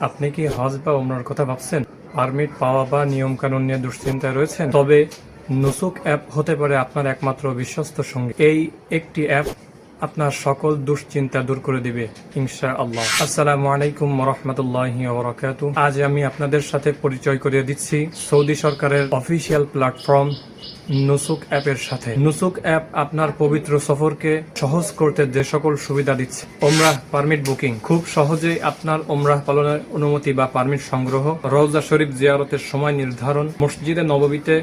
আপনি কি হজ বা ওমরার কথা ভাবছেন? পারমিট পাওয়া বা নিয়ম কানুন নিয়ে দুশ্চিন্তায় রয়েছেন? তবে নুসুক অ্যাপ হতে পারে আপনার একমাত্র বিশ্বস্ত সঙ্গী। এই একটি অ্যাপ আপনার সকল দুশ্চিন্তা দূর করে দিবে ইনশাআল্লাহ। আসসালামু আলাইকুম ওয়া রাহমাতুল্লাহি ওয়া বারাকাতুহু। আজ আমি আপনাদের সাথে পরিচয় করিয়ে দিচ্ছি সৌদি সরকারের অফিসিয়াল প্ল্যাটফর্ম নুসুক অ্যাপের সাথে। নুসুক অ্যাপ আপনার পবিত্র সফরকে সহজ করতে যে সকল সুবিধা দিচ্ছে: ওমরাহ পারমিট বুকিং, খুব সহজেই আপনার ওমরাহ পালনের অনুমতি বা পারমিট সংগ্রহ, রওজা শরীফ জিয়ারতের সময় নির্ধারণ, মসজিদে নববীতে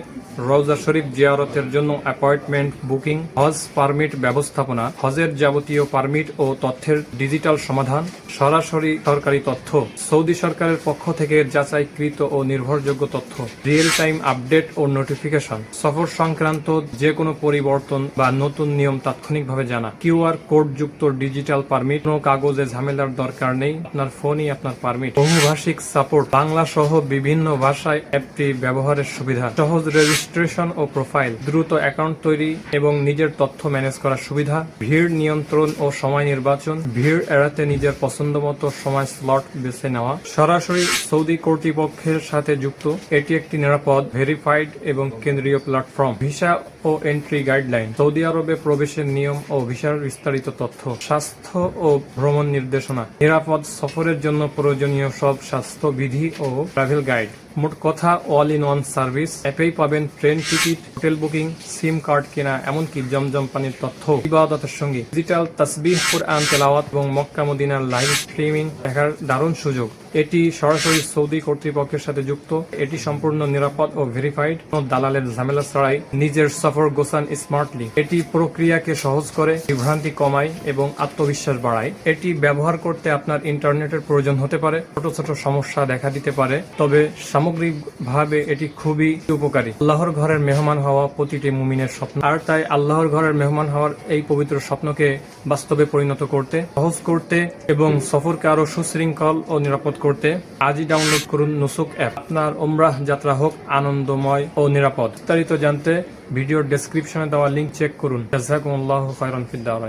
রওজা শরীফ জিয়ারতের জন্য অ্যাপয়েন্টমেন্ট বুকিং, হজ পারমিট ব্যবস্থাপনা, হজের যাবতীয় পারমিট ও তথ্যের ডিজিটাল সমাধান, সরাসরি সরকারি তথ্য, সৌদি সরকারের পক্ষ থেকে যাচাইকৃত ও নির্ভরযোগ্য তথ্য, রিয়েল টাইম আপডেট ও নোটিফিকেশন, সফর সংক্রান্ত যে কোনো পরিবর্তন বা নতুন নিয়ম তাৎক্ষণিকভাবে জানা, কিউআর কোড যুক্ত ডিজিটাল পারমিট, কোনো কাগজে ঝামেলার দরকার নেই, আপনার ফোনই আপনার পারমিট, বহুভাষিক সাপোর্ট, বাংলা সহ বিভিন্ন ভাষায় অ্যাপটি ব্যবহারের সুবিধা, সহজ রেজিস্ট্রেশন ও প্রোফাইল, দ্রুত অ্যাকাউন্ট তৈরি এবং নিজের তথ্য ম্যানেজ করার সুবিধা, ভিড় নিয়ন্ত্রণ ও সময় নির্বাচন, ভিড় এড়াতে নিজের পছন্দ মতো সময় স্লট বেছে নেওয়া, সরাসরি সৌদি কর্তৃপক্ষের সাথে যুক্ত। এটি একটি নিরাপদ, ভেরিফাইড এবং কেন্দ্রীয় প্ল্যাটফর্ম। ভিসা ও এন্ট্রি গাইডলাইন, সৌদি আরবে প্রবেশের নিয়ম ও ভিসার বিস্তারিত তথ্য, স্বাস্থ্য ও ভ্রমণ নির্দেশনা, নিরাপদ সফরের জন্য প্রয়োজনীয় সব স্বাস্থ্য বিধি ও ট্রাভেল গাইড। মোট কথা, অল ইন ওয়ান সার্ভিস। অ্যাপেই পাবেন ট্রেন টিকিট, হোটেল বুকিং, সিম কার্ড কেনা, এমনকি জমজম পানির তথ্য, ইবাদতের সঙ্গে ডিজিটাল তাসবিহ, কুরআন তেলাওয়াত এবং মক্কা মদিনার লাইভ স্ট্রিমিং দেখার দারুণ সুযোগ। এটি সরাসরি সৌদি কর্তৃপক্ষের সাথে যুক্ত। এটি সম্পূর্ণ নিরাপদ ও ভেরিফাইড, কোনো দালালের ঝামেলা ছাড়াই নিজের সফর গোছান স্মার্টলি। এটি প্রক্রিয়াকে সহজ করে, বিভ্রান্তি কমায় এবং আত্মবিশ্বাস বাড়ায়। এটি ব্যবহার করতে আপনার ইন্টারনেটের প্রয়োজন হতে পারে, ছোট ছোট সমস্যা দেখা দিতে পারে, তবে সামগ্রিকভাবে এটি খুবই উপকারী। আল্লাহর ঘরের মেহমান হওয়া প্রতিটি মুমিনের স্বপ্ন, আর তাই আল্লাহর ঘরের মেহমান হওয়ার এই পবিত্র স্বপ্নকে বাস্তবে পরিণত করতে, সহজ করতে এবং সফরকে আরো সুশৃঙ্খল ও নিরাপদ করতে আজই ডাউনলোড করুন নুসুক অ্যাপ। আপনার ওমরাহ যাত্রা হোক আনন্দময় ও নিরাপদ। বিস্তারিত জানতে ভিডিওর ডেসক্রিপশনে দেওয়া লিংক চেক করুন। জাযাকুমুল্লাহু খায়রান ফিদ দারাইন।